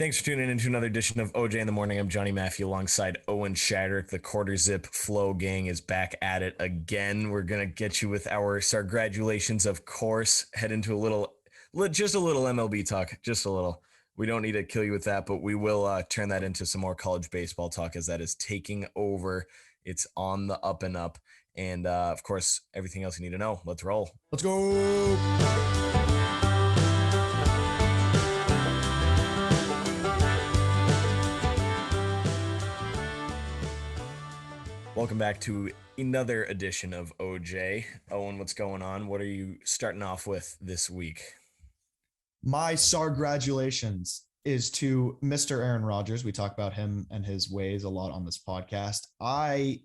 Thanks for tuning in to another edition of OJ in the Morning. I'm Johnny Matthew alongside Owen Shadrick. The Quarter Zip Flow Gang is back at it again. We're going to get you with our sargratulations, of course. Head into just a little MLB talk, just a little. We don't need to kill you with that, but we will turn that into some more college baseball talk as that is taking over. It's on the up and up. And, of course, everything else you need to know. Let's roll. Let's go. Welcome back to another edition of OJ. Owen, what's going on? What are you starting off with this week? My sargratulations is to Mr. Aaron Rodgers. We talk about him and his ways a lot on this podcast. I'm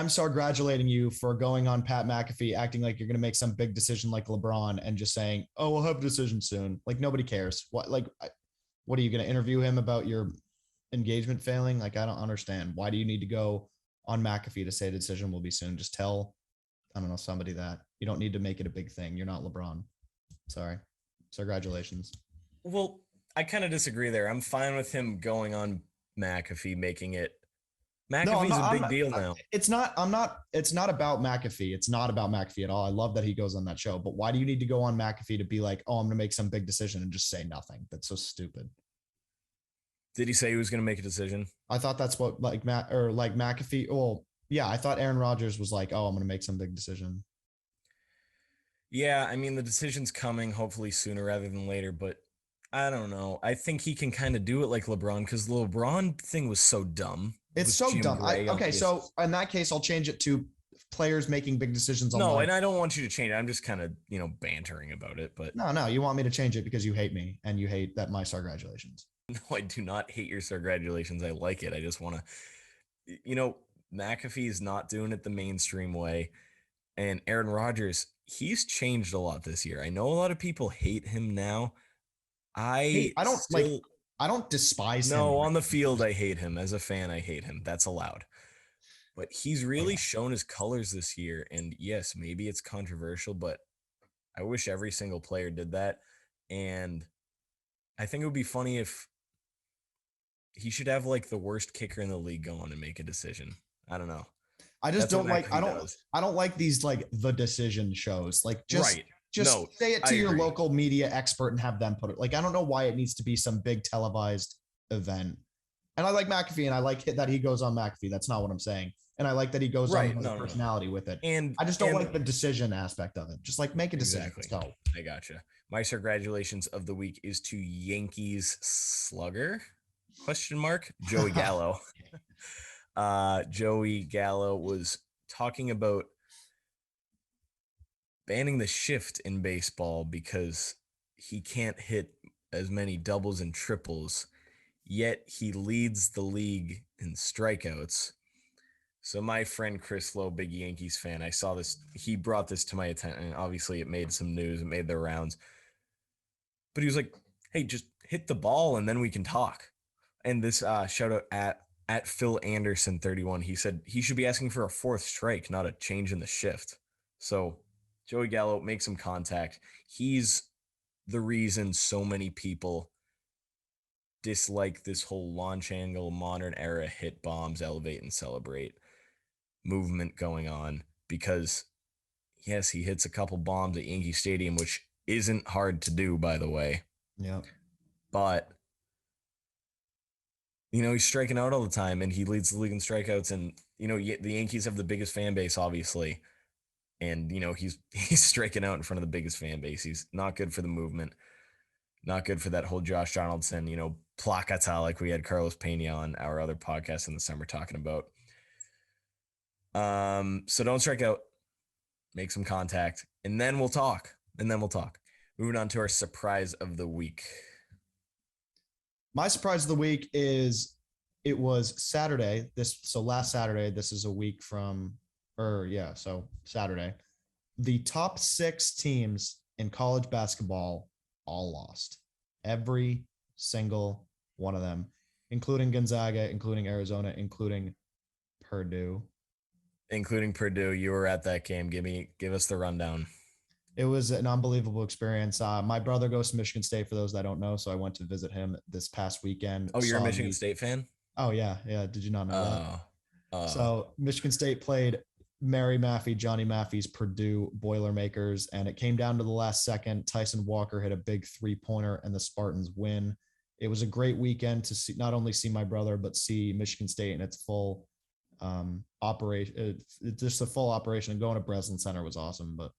sargratulating you for going on Pat McAfee, acting like you're going to make some big decision like LeBron and just saying, "Oh, we'll have a decision soon." Like nobody cares. What are you going to interview him about your engagement failing? Like, I don't understand. Why do you need to go on McAfee to say the decision will be soon? Just tell, I don't know, somebody that. You don't need to make it a big thing. You're not LeBron. Sorry. Congratulations. Well, I kind of disagree there. I'm fine with him going on McAfee, making it. McAfee's a big deal now. It's not about McAfee. It's not about McAfee at all. I love that he goes on that show, but why do you need to go on McAfee to be like, "Oh, I'm going to make some big decision," and just say nothing? That's so stupid. Did he say he was going to make a decision? I thought that's what McAfee. Well, yeah, I thought Aaron Rodgers was like, "Oh, I'm going to make some big decision." Yeah, I mean, the decision's coming hopefully sooner rather than later, but I don't know. I think he can kind of do it like LeBron because the LeBron thing was so dumb. It's so dumb. Okay, so in that case, I'll change it to players making big decisions. No, and I don't want you to change it. I'm just kind of, bantering about it. But no, you want me to change it because you hate me and you hate that my sargratulations. No, I do not hate your sargratulations. I like it. I just want to, McAfee is not doing it the mainstream way. And Aaron Rodgers, he's changed a lot this year. I know a lot of people hate him now. I don't despise him. No, on the field, I hate him. As a fan, I hate him. That's allowed. But he's really shown his colors this year. And yes, maybe it's controversial, but I wish every single player did that. And I think it would be funny if he should have like the worst kicker in the league go on and make a decision. I don't know. I just don't like. I don't like these like the decision shows. Like just say it to your local media expert and have them put it. Like I don't know why it needs to be some big televised event. And I like McAfee, and I like that he goes on McAfee. That's not what I'm saying. And I like that he goes on his personality with it. And I just don't like the decision aspect of it. Just like make a decision. Exactly. Let's go. I gotcha. My congratulations of the week is to Yankees slugger ? Joey Gallo. Joey Gallo was talking about banning the shift in baseball because he can't hit as many doubles and triples, yet he leads the league in strikeouts. So my friend Chris Lowe, big Yankees fan, I saw this. He brought this to my attention, and obviously it made some news. It made their rounds. But he was like, "Hey, just hit the ball and then we can talk." And this shout out at Phil Anderson 31. He said he should be asking for a fourth strike, not a change in the shift. So Joey Gallo, make some contact. He's the reason so many people dislike this whole launch angle, modern era, hit bombs, elevate and celebrate movement going on. Because yes, he hits a couple bombs at Yankee Stadium, which isn't hard to do, by the way. Yeah. But he's striking out all the time, and he leads the league in strikeouts. And, the Yankees have the biggest fan base, obviously. And, he's striking out in front of the biggest fan base. He's not good for the movement. Not good for that whole Josh Donaldson, placata, like we had Carlos Pena on our other podcast in the summer talking about. So don't strike out. Make some contact. And then we'll talk. Moving on to our surprise of the week. My surprise of the week is it was Saturday. Last Saturday, this is a week from, Saturday. The top 6 teams in college basketball all lost. Every single one of them, including Gonzaga, including Arizona, including Purdue. You were at that game. Give us the rundown. It was an unbelievable experience. My brother goes to Michigan State, for those that don't know, so I went to visit him this past weekend. Oh, you're a Saw Michigan the State fan? Oh yeah, yeah. Did you not know that? Oh, oh, So Michigan State played Mary Maffey, Johnny Maffey's Purdue Boilermakers, and it came down to the last second. Tyson Walker hit a big 3-pointer, and the Spartans win. It was a great weekend to see, not only see my brother, but see Michigan State in its full operation. It's just a full operation. And going to Breslin Center was awesome. But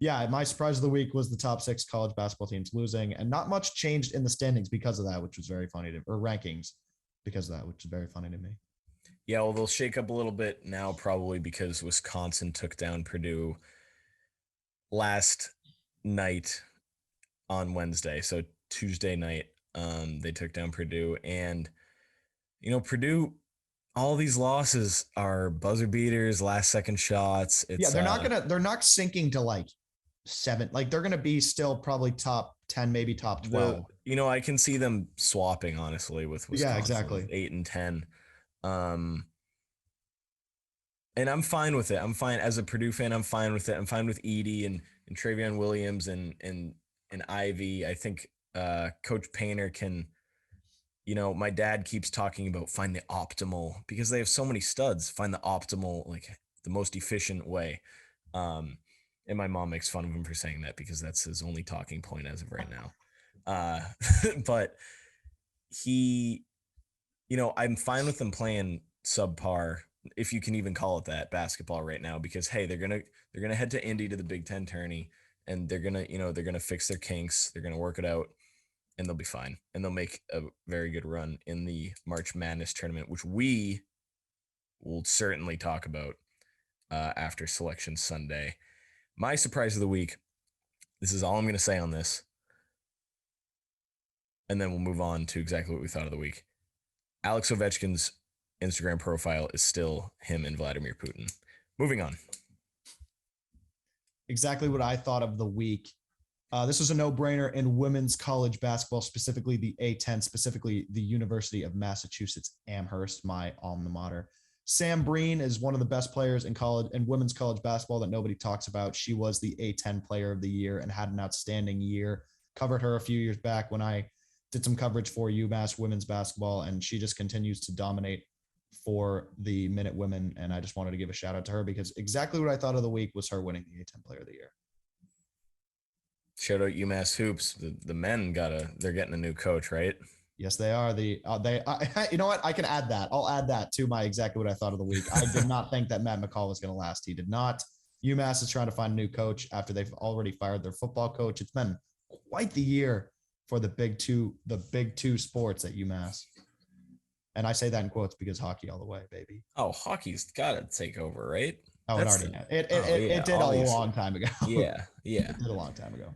yeah, my surprise of the week was the top 6 college basketball teams losing, and not much changed in the standings because of that, which was very funny to, or rankings because of that, which is very funny to me. yeah. Well, they'll shake up a little bit now, probably because Wisconsin took down Purdue last night on Wednesday. So Tuesday night, they took down Purdue, and Purdue. All these losses are buzzer beaters, last second shots. Yeah, It's they're not sinking to like 7. Like they're gonna be still probably top 10, maybe top they'll 12. I can see them swapping honestly with Yeah, Wisconsin, exactly. 8 and 10. Um, and I'm fine with it. I'm fine as a Purdue fan. I'm fine with it. I'm fine with Edie and Travion Williams and Ivy. I think Coach Painter can. My dad keeps talking about find the optimal because they have so many studs. Find the optimal, like the most efficient way. Um, and my mom makes fun of him for saying that because that's his only talking point as of right now. Uh, but he, I'm fine with them playing subpar, if you can even call it that, basketball right now because hey, they're gonna head to Indy to the Big Ten tourney, and they're gonna fix their kinks. They're gonna work it out, and they'll be fine, and they'll make a very good run in the March Madness tournament, which we will certainly talk about after Selection Sunday. My surprise of the week. This is all I'm going to say on this, and then we'll move on to exactly what we thought of the week. Alex Ovechkin's Instagram profile is still him and Vladimir Putin. Moving on. Exactly what I thought of the week. This was a no-brainer in women's college basketball, specifically the A10, specifically the University of Massachusetts Amherst, my alma mater. Sam Breen is one of the best players in college and women's college basketball that nobody talks about. She was the A10 player of the year and had an outstanding year. Covered her a few years back when I did some coverage for UMass women's basketball, and she just continues to dominate for the Minute Women. And I just wanted to give a shout out to her because exactly what I thought of the week was her winning the A10 player of the year. Shout out UMass hoops. The men they're getting a new coach, right? Yes, they are. You know what? I can add that. I'll add that to my exactly what I thought of the week. I did not think that Matt McCall was going to last. He did not. UMass is trying to find a new coach after they've already fired their football coach. It's been quite the year for the big two sports at UMass. And I say that in quotes because hockey all the way, baby. Oh, hockey's got to take over, right? Oh, it That's already the. Yeah, it did a obviously. long time ago. Yeah, yeah. It did a long time ago.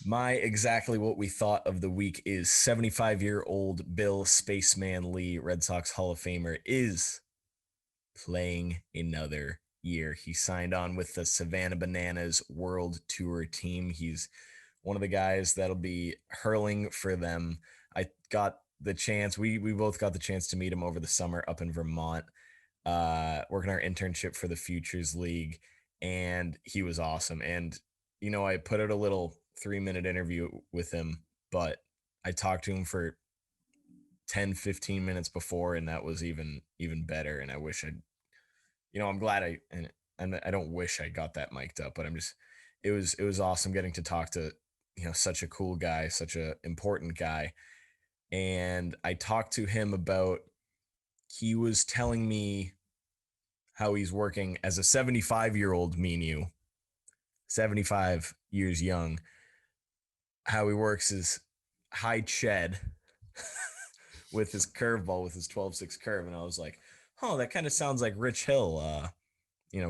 My exactly what we thought of the week is 75-year-old Bill Spaceman Lee, Red Sox Hall of Famer, is playing another year. He signed on with the Savannah Bananas World Tour team. He's one of the guys that'll be hurling for them. I got the chance. We both got the chance to meet him over the summer up in Vermont, working our internship for the Futures League, and he was awesome. And I put out a little 3-minute interview with him, but I talked to him for 10-15 minutes before, and that was even better. And I wish I'm glad and I don't wish I got that mic'd up, but it was awesome getting to talk to such a cool guy, such a important guy. And I talked to him about, he was telling me how he's working as a 75-year-old, mean you 75 years young. How he works is high ched with his curveball, with his 12-6 curve. And I was like, oh, that kind of sounds like Rich Hill,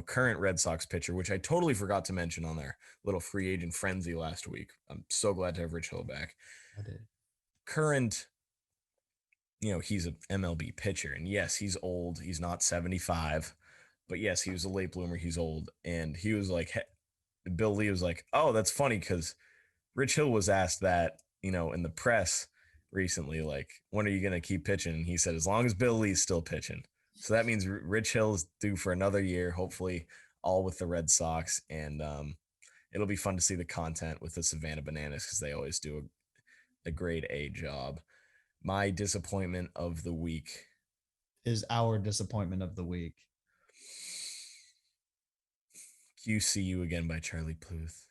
current Red Sox pitcher, which I totally forgot to mention on their little free agent frenzy last week. I'm so glad to have Rich Hill back. I did. Current, he's an MLB pitcher. And yes, he's old. He's not 75. But yes, he was a late bloomer. He's old. And he was like, Bill Lee was like, oh, that's funny because Rich Hill was asked that, in the press recently, like, when are you going to keep pitching? And he said, as long as Bill Lee's still pitching. So that means Rich Hill's due for another year, hopefully all with the Red Sox. And it'll be fun to see the content with the Savannah Bananas because they always do a grade A job. My disappointment of the week. Is our disappointment of the week. QCU again by Charlie Pluth.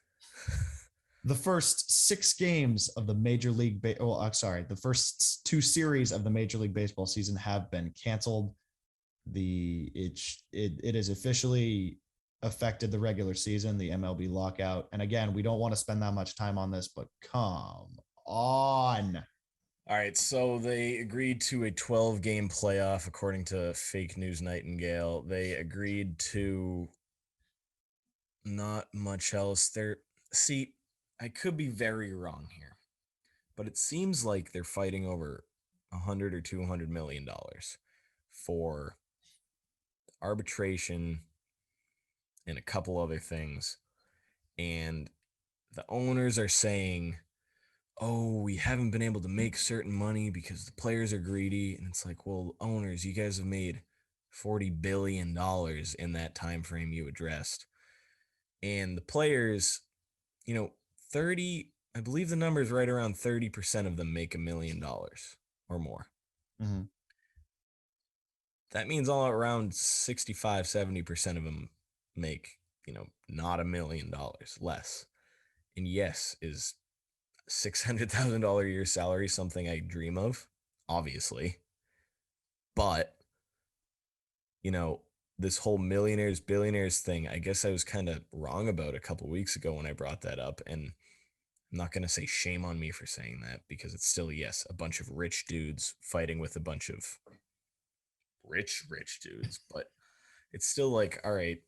The first 6 games of the Major League, the first 2 series of the Major League Baseball season have been canceled. It has officially affected the regular season, the MLB lockout. And again, we don't want to spend that much time on this, but come on. All right, so they agreed to a 12-game playoff, according to Fake News Nightingale. They agreed to not much else. See, I could be very wrong here, but it seems like they're fighting over $100 or $200 million for arbitration and a couple other things. And the owners are saying, oh, we haven't been able to make certain money because the players are greedy. And it's like, well, owners, you guys have made $40 billion in that time frame you addressed. And the players, 30, I believe the number is right around 30% of them make $1 million or more. Mm-hmm. That means all around 65, 70% of them make, not $1 million less. And yes, is $600,000 a year salary something I dream of? Obviously. But, this whole millionaires, billionaires thing, I guess I was kind of wrong about a couple weeks ago when I brought that up. And I'm not going to say shame on me for saying that because it's still, yes, a bunch of rich dudes fighting with a bunch of rich dudes. But it's still like, all right,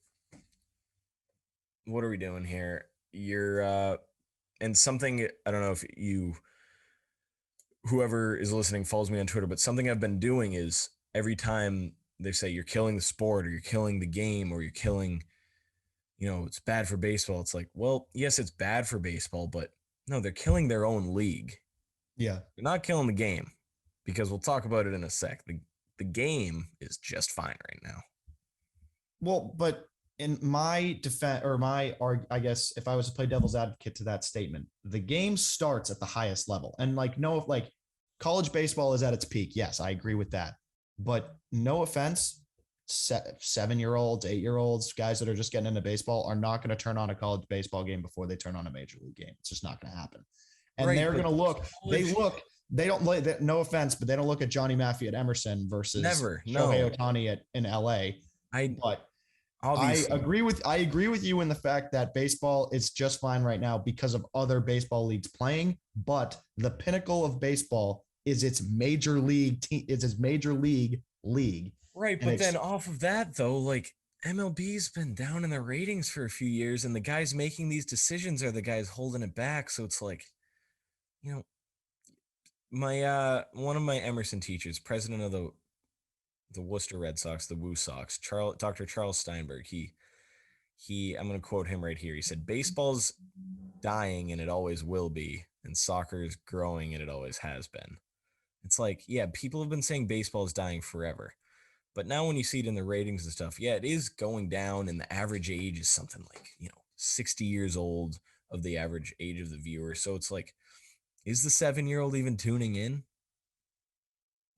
what are we doing here? And something, I don't know if whoever is listening follows me on Twitter, but something I've been doing is every time they say you're killing the sport or you're killing the game or you're killing, it's bad for baseball. It's like, well, yes, it's bad for baseball, but no, they're killing their own league. Yeah. They're not killing the game because we'll talk about it in a sec. The game is just fine right now. Well, but in my defense, or I guess if I was to play devil's advocate to that statement, the game starts at the highest level. And college baseball is at its peak. Yes, I agree with that. But no offense, 7-year-olds, 8-year-olds, guys that are just getting into baseball are not going to turn on a college baseball game before they turn on a major league game. It's just not going to happen. And they're going to they don't like, no offense, but they don't look at Johnny Maffey at Emerson versus Shohei Ohtani in LA. But obviously. I agree with you in the fact that baseball is just fine right now because of other baseball leagues playing, but the pinnacle of baseball is its major league league. Right, but then off of that though, like MLB's been down in the ratings for a few years and the guys making these decisions are the guys holding it back, so it's like, my one of my Emerson teachers, president of the Worcester Red Sox, the Woo Sox, Dr. Charles Steinberg, I'm going to quote him right here. He said, baseball's dying and it always will be, and soccer is growing and it always has been. It's like, yeah, people have been saying baseball is dying forever. But now when you see it in the ratings and stuff, yeah, it is going down, and the average age is something like, 60 years old of the average age of the viewer. So it's like, is the 7-year-old even tuning in?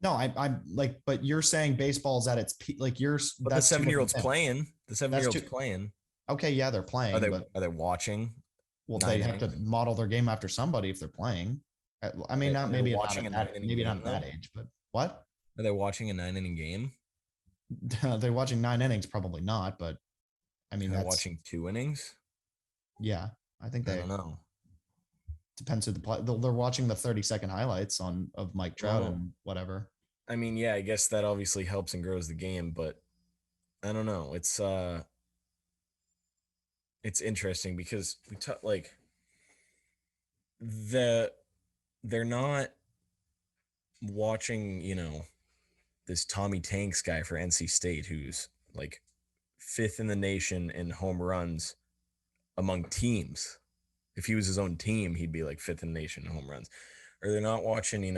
No, I'm like, but you're saying baseball's at its peak. Like but the 7-year-old's playing. The 7-year-old's playing. Okay, yeah, they're playing. Are they watching? Well, they'd have to model their game after somebody if they're playing. I mean, maybe not at that age, but what? Are they watching a 9-inning game? They're watching 9 innings, probably not, but I mean, they're watching 2 innings. Yeah, I think I don't know. Depends who the play. They're watching the 30-second highlights of Mike Trout and whatever. I mean, yeah, I guess that obviously helps and grows the game, but I don't know. It's interesting because we talk like they're not watching, this Tommy Tanks guy for NC State who's like 5th in the nation in home runs among teams. If he was his own team, he'd be like 5th in the nation in home runs. Or they're not watching,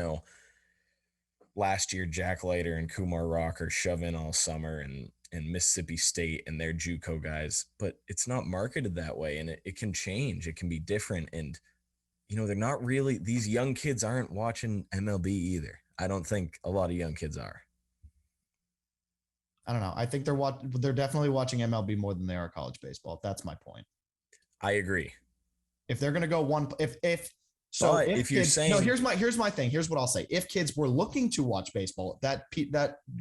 last year Jack Leiter and Kumar Rocker shove in all summer, and and Mississippi State and their JUCO guys, but it's not marketed that way, and it can change. It can be different, and they're not really. These young kids aren't watching MLB either. I don't think a lot of young kids are. I don't know. I think they're definitely watching MLB more than they are college baseball. That's my point. I agree. If they're going to go one, if but if you're kids, saying no, here's my thing. Here's what I'll say. If kids were looking to watch baseball, that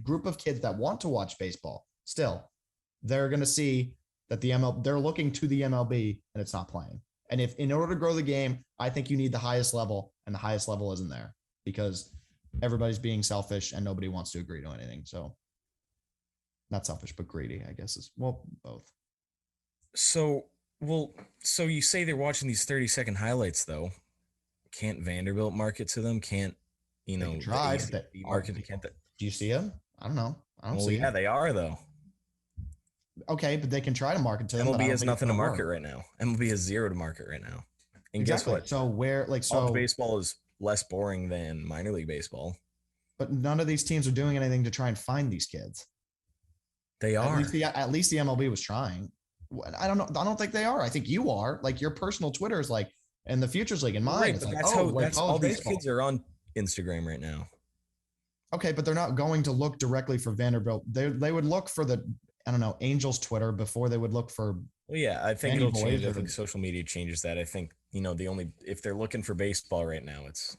group of kids that want to watch baseball, still, they're going to see that the MLB, they're looking to the MLB and it's not playing. And if in order to grow the game, I think you need the highest level, and the highest level isn't there because everybody's being selfish and nobody wants to agree to anything. So not selfish, but greedy, I guess is both. So you say they're watching these 30-second highlights though. Can't Vanderbilt market to them? Can't try the market? Can't that? Do you see them? I don't know. I don't see. Yeah, they are though. Okay, but they can try to market to them. MLB has nothing to market right now. MLB has zero to market right now. And guess what? So college baseball is less boring than minor league baseball. But none of these teams are doing anything to try and find these kids. They are. At least the MLB was trying. I don't know. I don't think they are. I think you are. Like your personal Twitter is like, and the Futures League in mine. Right, it's like, that's all these kids are on Instagram right now. Okay, but they're not going to look directly for Vanderbilt. They would look for the, I don't know, Angels Twitter before they would look for. Well, yeah, I think it'll change. I think social media changes that. I think, if they're looking for baseball right now, it's,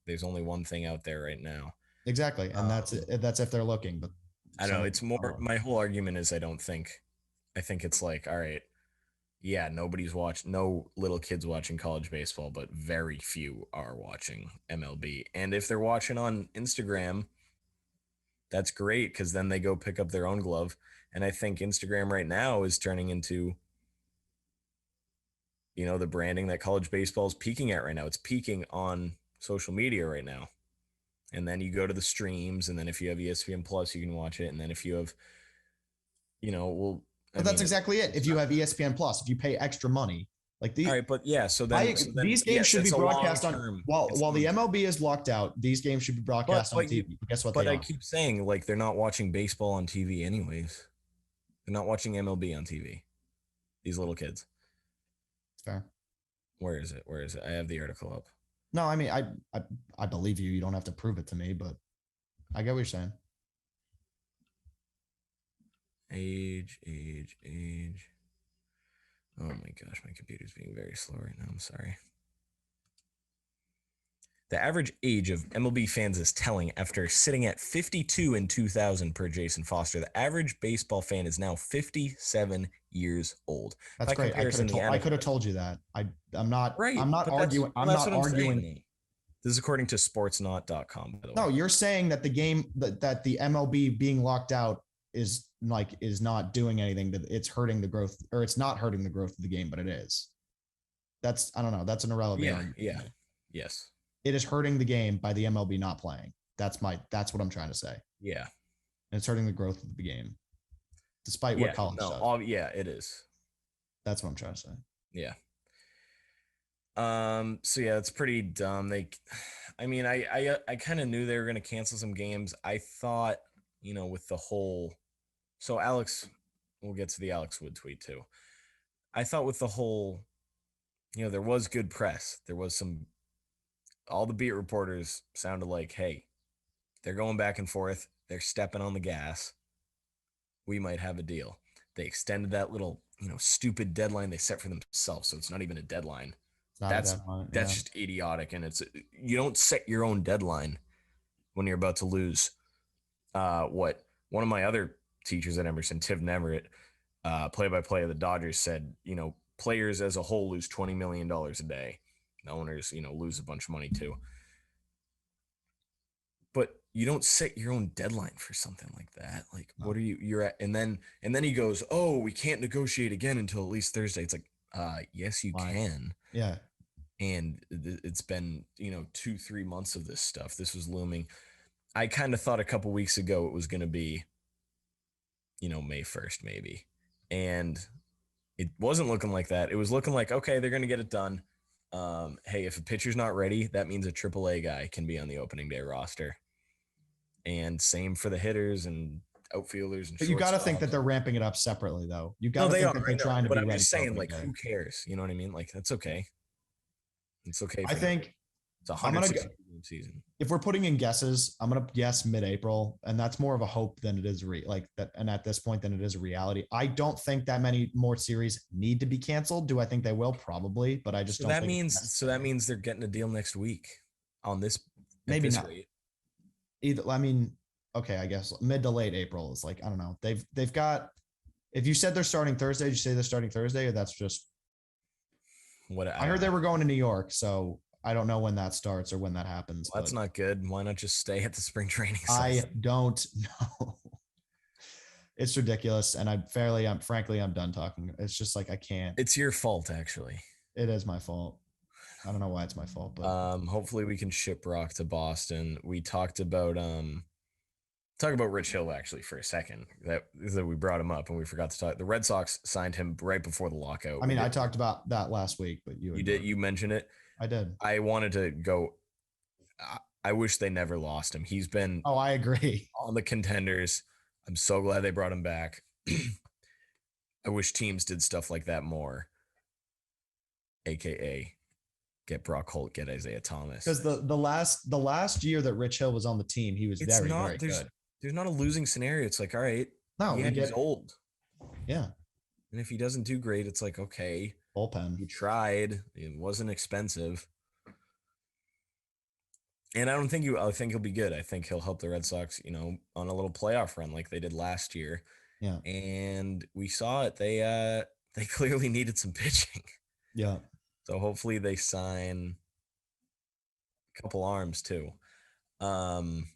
there's only one thing out there right now. Exactly. And that's if they're looking, but I don't know. It's more, my whole argument is I think it's like, all right, yeah, nobody's watching, no little kids watching college baseball, but very few are watching MLB. And if they're watching on Instagram, that's great because then they go pick up their own glove. And I think Instagram right now is turning into, the branding that college baseball is peaking at right now. It's peaking on social media right now. And then you go to the streams, and then if you have ESPN Plus, you can watch it. And then if you have, but that's exactly it. If you have ESPN Plus, if you pay extra money, like these. All right, but yeah, so then these games should be broadcast on. While the MLB is locked out, these games should be broadcast on TV. Guess what? But I keep saying, like, they're not watching baseball on TV anyways. They're not watching MLB on TV. These little kids. It's fair. Where is it? I have the article up. No, I mean, I believe you. You don't have to prove it to me, but I get what you're saying. Age. Oh my gosh, my computer's being very slow right now. I'm sorry. The average age of MLB fans is telling after sitting at 52 in 2000 per Jason Foster. The average baseball fan is now 57 years old. That's great. I could have told you that. I'm not right. I'm not arguing. I'm not arguing. This is according to sportsnot.com, by the way. No, you're saying that the game that the MLB being locked out is not doing anything, that it's hurting the growth, or it's not hurting the growth of the game, but it is. I don't know. That's an irrelevant argument. Yeah. Yes. It is hurting the game by the MLB not playing. That's what I'm trying to say. Yeah. And it's hurting the growth of the game. Despite what college does. Yeah, it is. That's what I'm trying to say. Yeah. So yeah, it's pretty dumb. I kind of knew they were going to cancel some games. I thought, with the whole, so Alex, we'll get to the Alex Wood tweet too. I thought with the whole, there was good press. There was all the beat reporters sounded like, hey, they're going back and forth. They're stepping on the gas. We might have a deal. They extended that little, stupid deadline they set for themselves. So it's not even a deadline. That's just idiotic. And you don't set your own deadline when you're about to lose. What one of my other teachers at Emerson, Tiv Neverett, play-by-play of the Dodgers, said, players as a whole lose $20 million a day. The owners, lose a bunch of money too. But you don't set your own deadline for something like that. Like, no. What are you're at? And then he goes, oh, we can't negotiate again until at least Thursday. It's like, yes, you can. Yeah. And it's been, 2-3 months of this stuff. This was looming. I kind of thought a couple weeks ago it was going to be, May 1st, maybe. And it wasn't looking like that. It was looking like, okay, they're going to get it done. Hey, if a pitcher's not ready, that means a AAA guy can be on the opening day roster. And same for the hitters and outfielders and But you got to think shortstop. that they're ramping it up separately, though. You got No, to they think are. that I they're know, trying to but be I'm ready just for saying, opening like, day. who cares? You know what I mean? Like, that's okay. It's okay I for them. think It's a I'm gonna 160 game season. if we're putting in guesses, I'm gonna guess mid-April, and that's more of a hope than it is like that. And at this point, than it is a reality. I don't think that many more series need to be canceled. Do I think they will? Probably, but I just So don't that think it's means necessary. they're getting a deal next week on this at Maybe this not. rate. Either. I mean, okay, I guess mid to late April is like I don't know. They've got. If you said they're starting Thursday, did you say they're starting Thursday, or that's just? What I I heard don't they know. were going to New York, so I don't know when that starts or when that happens. Well, that's But not good. Why not just stay at the spring training I site? don't know. It's ridiculous, and I'm frankly, I'm done talking. It's just like I can't. It's your fault, actually. It is my fault. I don't know why it's my fault, but Hopefully we can ship Rock to Boston. We talk about Rich Hill actually for a second. That we brought him up and we forgot to talk. The Red Sox signed him right before the lockout. I We mean, I did. talked about that last week, but you You did. ignored it. You mentioned it. I did. I wanted to go. I wish they never lost him. He's been Oh, I agree. on the contenders. I'm so glad they brought him back. I wish teams did stuff like that more. AKA get Brock Holt, get Isaiah Thomas. Because the last year that Rich Hill was on the team, he was It's very, not very good. there's not a losing scenario. It's like, all right, No, yeah, we he's get old. yeah, And if he doesn't do great, it's like, okay, bullpen. you tried. It wasn't expensive. And I think he'll be good. I think he'll help the Red Sox, on a little playoff run like they did last year. Yeah. And we saw it. They clearly needed some pitching. Yeah. So hopefully they sign a couple arms too. Um,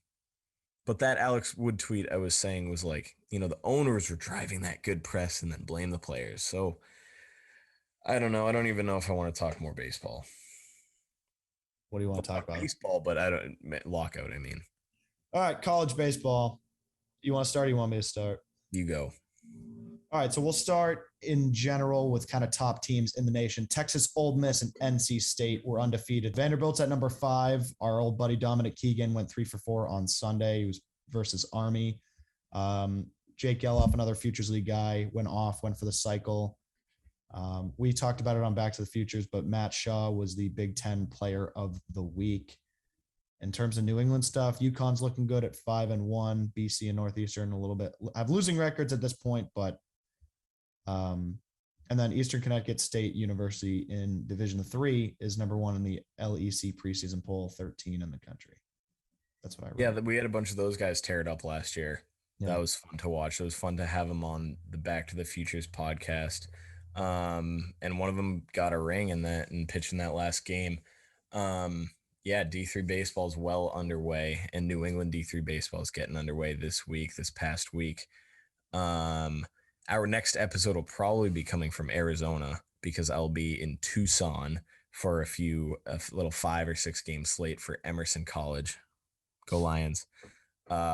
but that Alex Wood tweet I was saying was like, the owners were driving that good press and then blame the players. So I don't know. I don't even know if I want to talk more baseball. What do you want to talk Fuck about? baseball, but I don't lockout. I mean, All right, college baseball. You want to start? Or you want me to start? you go. All right, so we'll start in general with kind of top teams in the nation. Texas, Ole Miss, and NC State were undefeated. Vanderbilt's at number 5. Our old buddy Dominic Keegan went 3 for 4 on Sunday. He was versus Army. Jake Geloff, another Futures League guy, went for the cycle. We talked about it on Back to the Futures, but Matt Shaw was the Big Ten Player of the Week. In terms of New England stuff, UConn's looking good at 5-1. BC and Northeastern a little bit have losing records at this point, but and then Eastern Connecticut State University in Division 3 is number 1 in the LEC preseason poll, 13 in the country. That's what I wrote. Yeah, we had a bunch of those guys tear it up last year. Yeah. That was fun to watch. It was fun to have them on the Back to the Futures podcast. And one of them got a ring in that and pitched in that last game. Yeah, D3 baseball is well underway, and New England D3 baseball is getting underway this past week. Our next episode will probably be coming from Arizona because I'll be in Tucson for a little 5 or 6 game slate for Emerson College. Go Lions.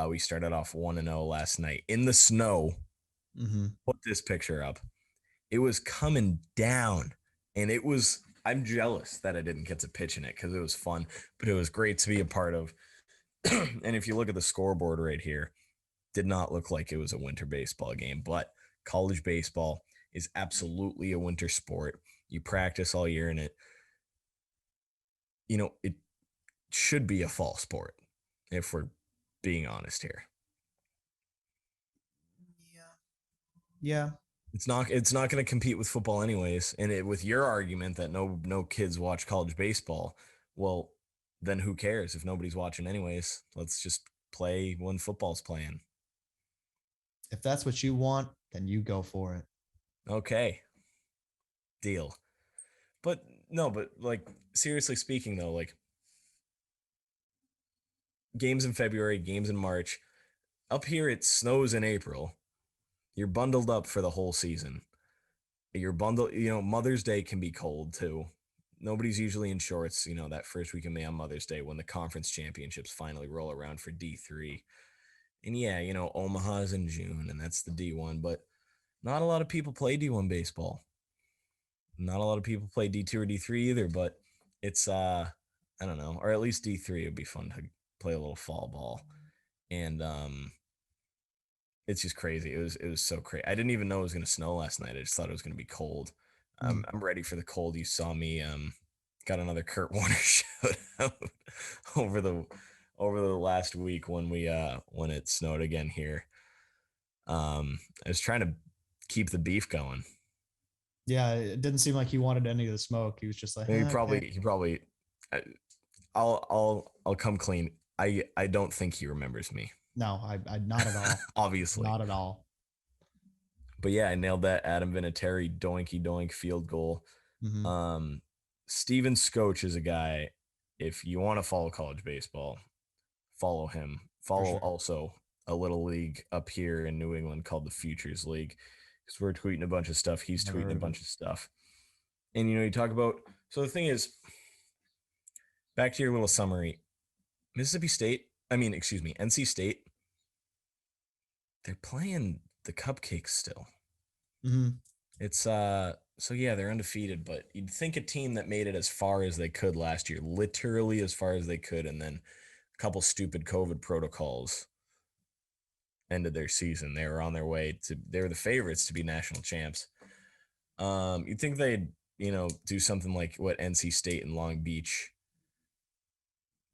We started off 1-0 last night in the snow. Mm-hmm. Put this picture up. It was coming down, and I'm jealous that I didn't get to pitch in it because it was fun, but it was great to be a part of. And if you look at the scoreboard right here, did not look like it was a winter baseball game, but college baseball is absolutely a winter sport. You practice all year in it. It should be a fall sport if we're being honest here. Yeah. It's not going to compete with football anyways. And with your argument that no kids watch college baseball, well, then who cares if nobody's watching anyways? Let's just play when football's playing. If that's what you want, then you go for it. Okay. Deal. But like seriously speaking though, like games in February, games in March. Up here it snows in April. You're bundled up for the whole season. You're bundled, Mother's Day can be cold too. Nobody's usually in shorts, that first week of May on Mother's Day when the conference championships finally roll around for D3. And yeah, Omaha's in June and that's the D1, but not a lot of people play D1 baseball. Not a lot of people play D2 or D3 either, but it's I don't know, or at least D3 would be fun to play a little fall ball. And it's just crazy. It was so crazy. I didn't even know it was gonna snow last night. I just thought it was gonna be cold. Mm. I'm ready for the cold. You saw me got another Kurt Warner shout out over the over the last week when it snowed again here. I was trying to keep the beef going. Yeah, it didn't seem like he wanted any of the smoke. He was just like, He okay. probably I, I'll come clean. I don't think he remembers me. No, I not at all. Obviously. Not at all. But yeah, I nailed that Adam Vinatieri doinky doink field goal. Mm-hmm. Um, Steven Scotch is a guy. If you want to follow college baseball, follow him. For Follow sure. also a little league up here in New England called the Futures League because we're tweeting a bunch of stuff. He's Never tweeting heard a of it. bunch of stuff. And you talk about. So the thing is, back to your little summary. Mississippi State. I mean, excuse me, NC State. They're playing the Cupcakes still. Mm-hmm. It's so yeah, they're undefeated, but you'd think a team that made it as far as they could last year, literally as far as they could, and then a couple stupid COVID protocols ended their season. They were on their way to they were the favorites to be national champs. You'd think they'd, do something like what NC State and Long Beach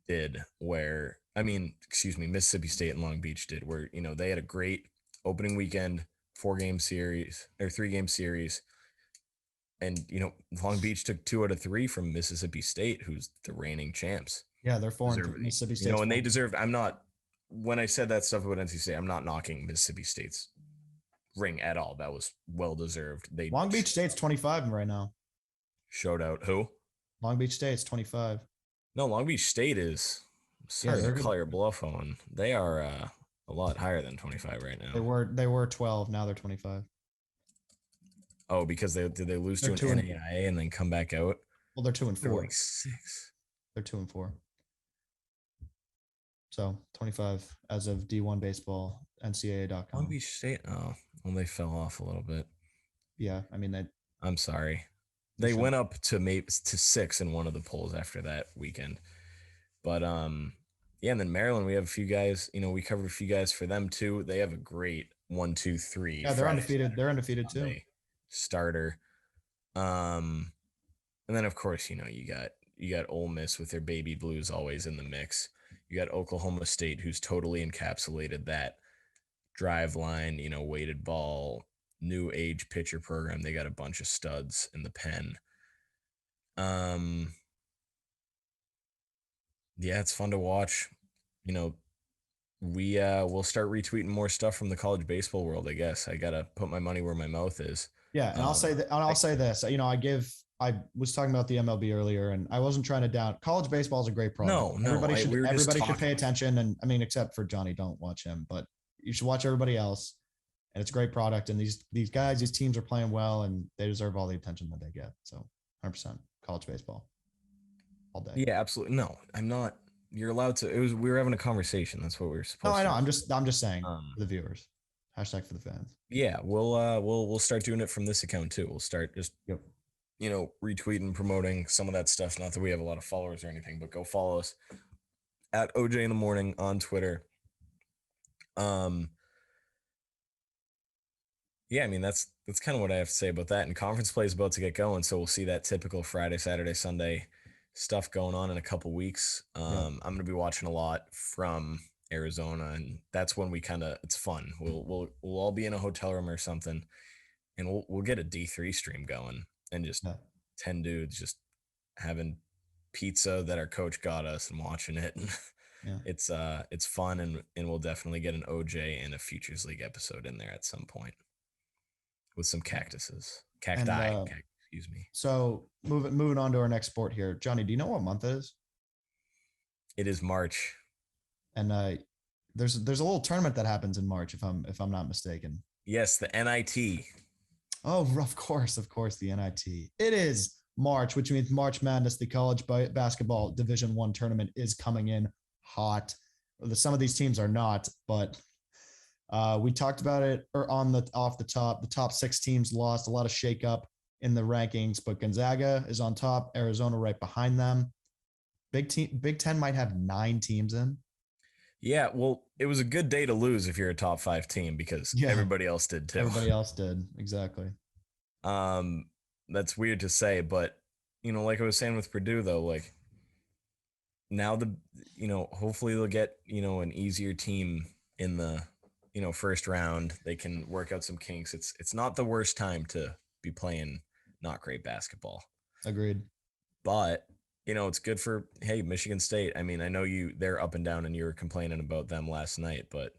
did, where I mean, excuse me, Mississippi State and Long Beach did, where, they had a great opening weekend, 4-game series or 3-game series. And Long Beach took 2 out of 3 from Mississippi State, who's the reigning champs. Yeah, they're foreign. Deserve it. Mississippi State's And they foreign. deserved. I'm not. When I said that stuff about NC State, I'm not knocking Mississippi State's ring at all. That was well deserved. They Long Beach State's 25 right now. showed out who? Long Beach State's 25. No, Long Beach State is. Yeah, Sorry to they're good. call your bluff on. They are a lot higher than 25 right They now. were they were 12. Now they're 25. Oh, because they lose They're to two an and NAIA and then come back out. well, they're 2-4. Like 6. They're 2-4. So 25 as of D1 baseball, Long NCAA.com. Beach State. Oh, well, they fell off a little bit. Yeah, I mean they. I'm sorry. You They should. went up to maybe to 6 in one of the polls after that weekend. But yeah, and then Maryland, we have a few guys, we covered a few guys for them too. They have a great 1-2-3 Yeah, they're Friday, undefeated. Saturday, They're undefeated too. Sunday starter. And then of course, you got Ole Miss with their baby blues always in the mix. You got Oklahoma State, who's totally encapsulated that drive line, weighted ball, new age pitcher program. They got a bunch of studs in the pen. Yeah, it's fun to watch. You know, we'll start retweeting more stuff from the college baseball world, I guess. I gotta put my money where my mouth is. Yeah, and I'll say that. And I'll say this. I was talking about the MLB earlier, and I wasn't trying to down. College baseball is a great product. No, we were just Everybody should pay talking. attention. And I mean, except for Johnny, don't watch him, but you should watch everybody else. And it's a great product. And these guys, these teams are playing well, and they deserve all the attention that they get. So, 100% college baseball all day. Yeah, absolutely. No, I'm not. You're allowed to. We were having a conversation. That's what we were No, supposed I to know. do. I'm just saying Um, for the viewers. Hashtag for the fans. yeah, we'll start doing it from this account too. We'll start just Yep. retweeting, promoting some of that stuff. Not that we have a lot of followers or anything, but go follow us at OJ in the Morning on Twitter. Yeah, I mean that's kind of what I have to say about that. And conference play is about to get going, so we'll see that typical Friday, Saturday, Sunday stuff going on in a couple weeks. I'm gonna be watching a lot from Arizona, and that's when we it's fun. We'll all be in a hotel room or something, and we'll get a D3 stream going, and just Yeah. 10 dudes just having pizza that our coach got us and watching it. Yeah. It's fun, and we'll definitely get an OJ and a Futures League episode in there at some point with some cactuses. And Excuse me. so moving on to our next sport here. Johnny, do you know what month it is? It is March. And there's a little tournament that happens in March if I'm not mistaken. Yes, the NIT. Oh, of course, the NIT. It is March, which means March Madness, the college basketball Division I tournament is coming in hot. Some of these teams are not, but we talked about it off the top. The top 6 teams lost, a lot of shakeup in the rankings, but Gonzaga is on top, Arizona right behind them. Big Ten might have 9 teams in. Yeah, well, it was a good day to lose if you're a top 5 team because Yeah, everybody else did too. everybody else did. Exactly. Um, that's weird to say, but like I was saying with Purdue though, like now hopefully they'll get, an easier team in the, first round. They can work out some kinks. It's not the worst time to be playing not great basketball. Agreed. But it's good for, hey, Michigan State. I mean, I know they're up and down and you were complaining about them last night, but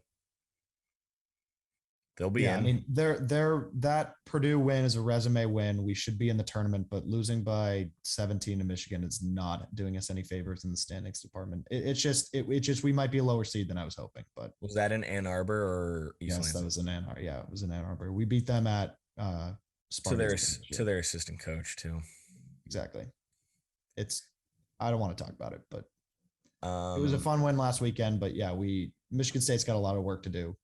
they'll be Yeah, I in. mean, they're that Purdue win is a resume win. We should be in the tournament, but losing by 17 to Michigan is not doing us any favors in the standings department. It's just we might be a lower seed than I was hoping. But Was that in Ann Arbor or East yes, that Lansing? was in Ann Arbor. Yeah, it was in Ann Arbor. We beat them at To their Sparty's. to their assistant coach too. Exactly. It's I don't want to talk about it, but it was a Um, fun win last weekend. But yeah, we Michigan State's got a lot of work to do.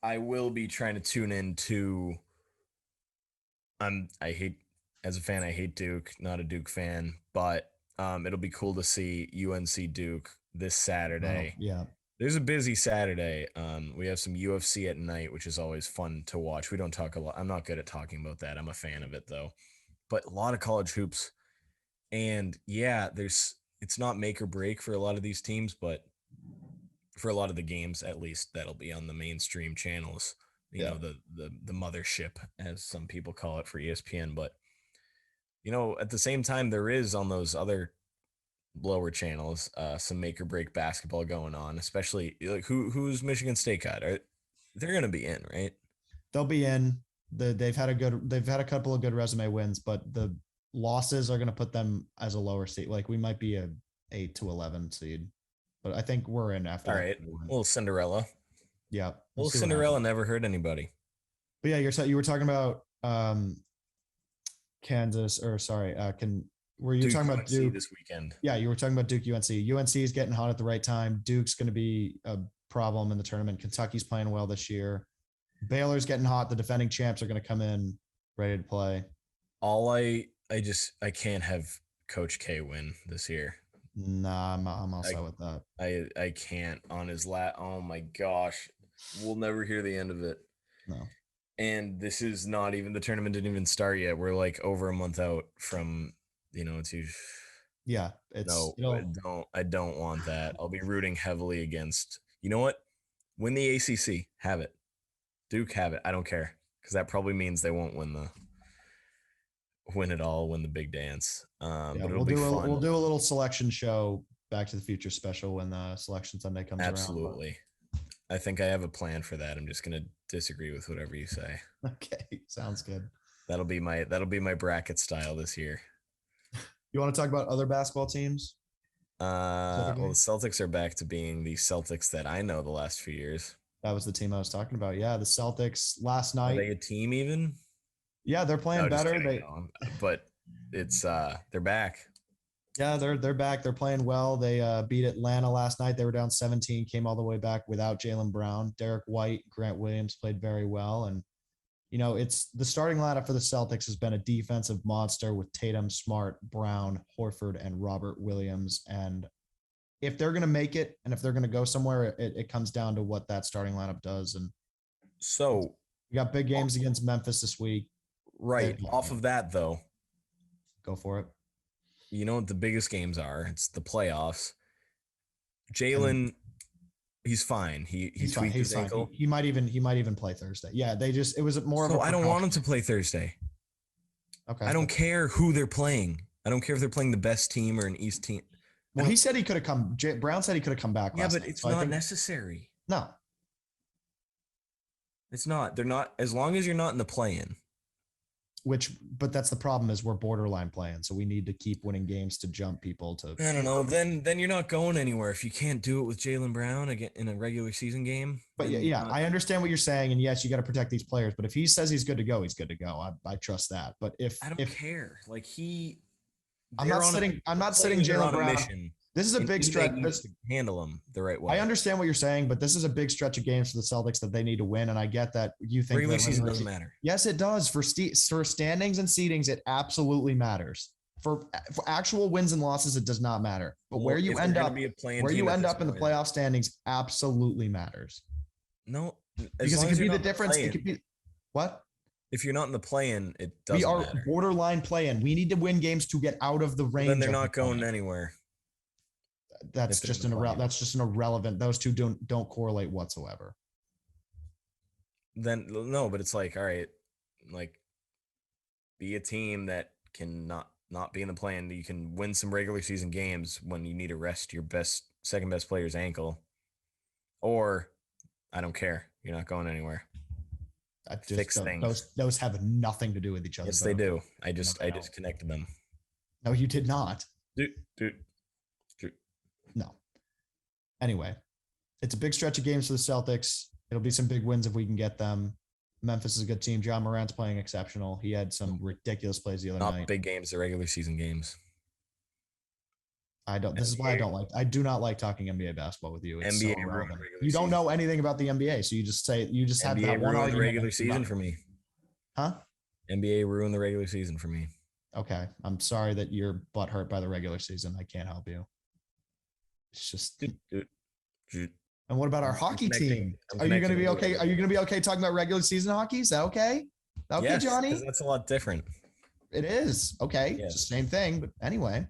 I will be trying to tune in to. I hate as a fan. I hate Duke. Not a Duke fan, but it'll be cool to see UNC Duke this Oh Saturday. yeah, There's a busy Saturday. We have some UFC at night, which is always fun to watch. We don't talk a lot. I'm not good at talking about that. I'm a fan of it though, but a lot of college hoops. And yeah, it's not make or break for a lot of these teams, but for a lot of the games, at least that'll be on the mainstream channels. yeah. The mothership, as some people call it for ESPN. But at the same time, there is on those other lower channels some make or break basketball going on. Especially like who's Michigan State got? They're gonna be in, right? They'll be in. They've had a couple of good resume wins, but the losses are going to put them as a lower seed. Like we might be a 8 to 11 seed, but I think we're in after All that. right, little Cinderella. Yeah, we'll Little see what Cinderella happens. never hurt anybody. But yeah, you were talking about Kansas or sorry, can were you Duke talking about UNC Duke? this weekend. Yeah, you were talking about Duke UNC. UNC is getting hot at the right time. Duke's going to be a problem in the tournament. Kentucky's playing well this year. Baylor's getting hot. The defending champs are going to come in ready to play. All I can't have Coach K win this year. Nah, I'm I also with that. I can't on his Oh my gosh, we'll never hear the end of it. No. And this is not even the tournament didn't even start yet. We're like over a month out from to. Yeah, No, I don't want that. I'll be rooting heavily against. You know what? Win the ACC. Have it. Duke, have it. I don't care because that probably means they won't win it all, win the big dance. Yeah, But it'll be fun. we'll do a little selection show Back to the Future special when the selection Sunday comes around. Absolutely. I think I have a plan for that. I'm just gonna disagree with whatever you say. Okay, sounds good. That'll be my bracket style this year. You want to talk about other basketball teams? Well, the Celtics are back to being the Celtics that I know the last few years. That was the team I was talking about. Yeah, the Celtics last night. Are they a team even? Yeah, they're playing better. But it's they're back. Yeah, they're back. They're playing well. They beat Atlanta last night. They were down 17, came all the way back without Jaylen Brown. Derek White, Grant Williams played very well. And, it's the starting lineup for the Celtics has been a defensive monster with Tatum, Smart, Brown, Horford, and Robert Williams. And if they're going to make it and if they're going to go somewhere, it comes down to what that starting lineup does. And so we got big games against Memphis this week. Right. Off of that, though, go for it. You know what the biggest games are? It's the playoffs. Jaylen, he's fine. He's tweaked his ankle. He might even play Thursday. Yeah, it was more of a. I don't want him to play Thursday. Okay. I don't care who they're playing. I don't care if they're playing the best team or an East team. Well, he said he could have come. Brown said he could have come back. Yeah, but it's not necessary. No, it's not. They're not. As long as you're not in the play-in. But that's the problem is we're borderline playing, so we need to keep winning games to jump people to. I don't know. Then you're not going anywhere if you can't do it with Jaylen Brown again in a regular season game. But yeah, I understand what you're saying, and yes, you got to protect these players. But if he says he's good to go, he's good to go. I trust that. But if I don't care, like I'm not sitting Jaylen Brown. This is a big stretch. To handle them the right way. I understand what you're saying, but this is a big stretch of games for the Celtics that they need to win, and I get that you think regular season doesn't matter. Yes, it does for standings and seedings. It absolutely matters. for actual wins and losses, it does not matter. But Well, where you if they're end gonna up, be a playing where team you at end this up in the point, playoff standings absolutely matters. no, as Because it long as could you're be the not in the difference. It play-in. could be what? If you're not in the play-in, it We doesn't are matter. borderline play-in. We need to win games to get out of the Well, range. then they're of not the going play-in. anywhere. That's If they're in just the play-in. that's just an irrelevant. Those two don't correlate whatsoever. Then no, but it's like, all right, like be a team that can not be in the play-in. You can win some regular season games when you need to rest your second best player's ankle, or I don't care. You're not going anywhere. I just Fix don't, things. those have nothing to do with each other. Yes, they do. I No, just they don't. connected them. No, you did not. Dude, dude, dude. No. Anyway, it's a big stretch of games for the Celtics. It'll be some big wins if we can get them. Memphis is a good team. John Morant's playing exceptional. He had some ridiculous plays the other Not night. big games, the regular season games. I don't. This is why I don't like. I do not like talking NBA basketball with you. It's NBA so ruined irrelevant. regular You don't season. know anything about the NBA, so you just have NBA that one ruined the argument. regular season for me. Huh? NBA ruined the regular season for me. Okay, I'm sorry that you're butthurt by the regular season. I can't help you. It's just. Dude. And what about our hockey team? Are you going to be okay? Are you going to be okay talking about regular season hockey? Is that okay? Okay, yes, Johnny. That's a lot different. It is okay. Yes. It's the same thing, but anyway.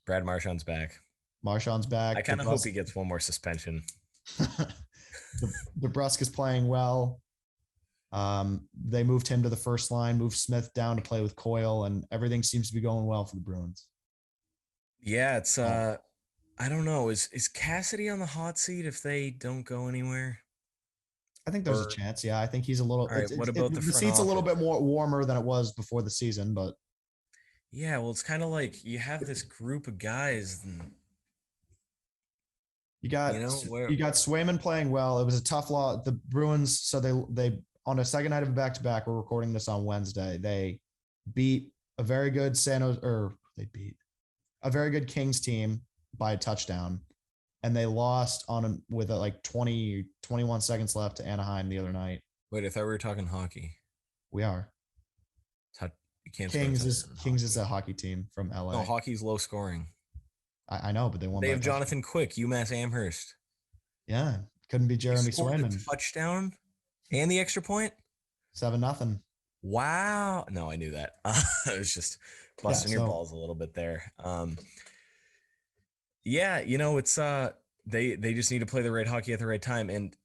Brad Marchand's back. Marchand's back. I kind of hope he gets one more suspension. DeBrusque is playing well. They moved him to the first line, moved Smith down to play with Coyle, and everything seems to be going well for the Bruins. Yeah, it's I don't know. Is Cassidy on the hot seat if they don't go anywhere? I think there's a chance. Yeah, I think he's a little. All right, what about the seat's a little bit more warmer than it was before the season, but yeah, well, it's kind of like you have this group of guys. And, you got Swayman playing well. It was a tough loss. The Bruins, so they on a second night of a back-to-back. We're recording this on Wednesday. They beat a very good they beat a very good Kings team by a touchdown, and they lost with like 21 seconds left to Anaheim the other night. Wait, I thought we were talking hockey. We are. You can't. Kings is a hockey team from LA. No, hockey's low scoring. I know, but they won. They have Jonathan Quick, UMass Amherst. Yeah, couldn't be Jeremy Swayman. Touchdown and the extra point. 7-0. Wow. No, I knew that. I was just busting your balls a little bit there. Yeah, it's they just need to play the right hockey at the right time, and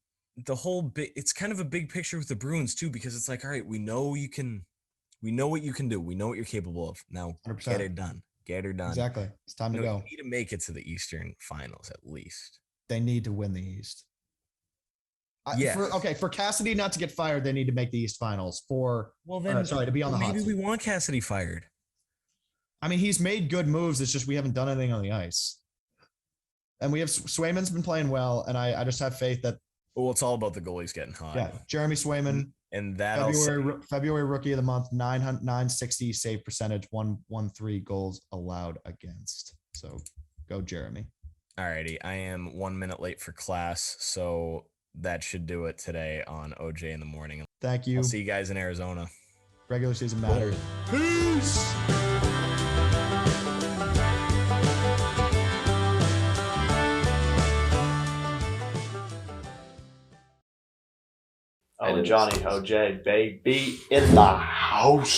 the whole it's kind of a big picture with the Bruins too, because it's like, all right, we know what you can do, we know what you're capable of. Now 100%. Get it done. Exactly. It's time to go. You need to make it to the Eastern Finals at least. They need to win the East. Yeah. For Cassidy not to get fired, they need to make the East Finals. To be on the hot seat. Maybe we want Cassidy fired. I mean, he's made good moves. It's just we haven't done anything on the ice. And we have Swayman's been playing well, and I just have faith that. Well, it's all about the goalies getting hot. Yeah, Jeremy Swayman. And that February Rookie of the Month, 960 save percentage, 113 goals allowed against. So go Jeremy. Alrighty, I am 1 minute late for class, so that should do it today on OJ in the Morning. Thank you. I'll see you guys in Arizona. Regular season matters. Peace. And Johnny OJ, baby, in the house.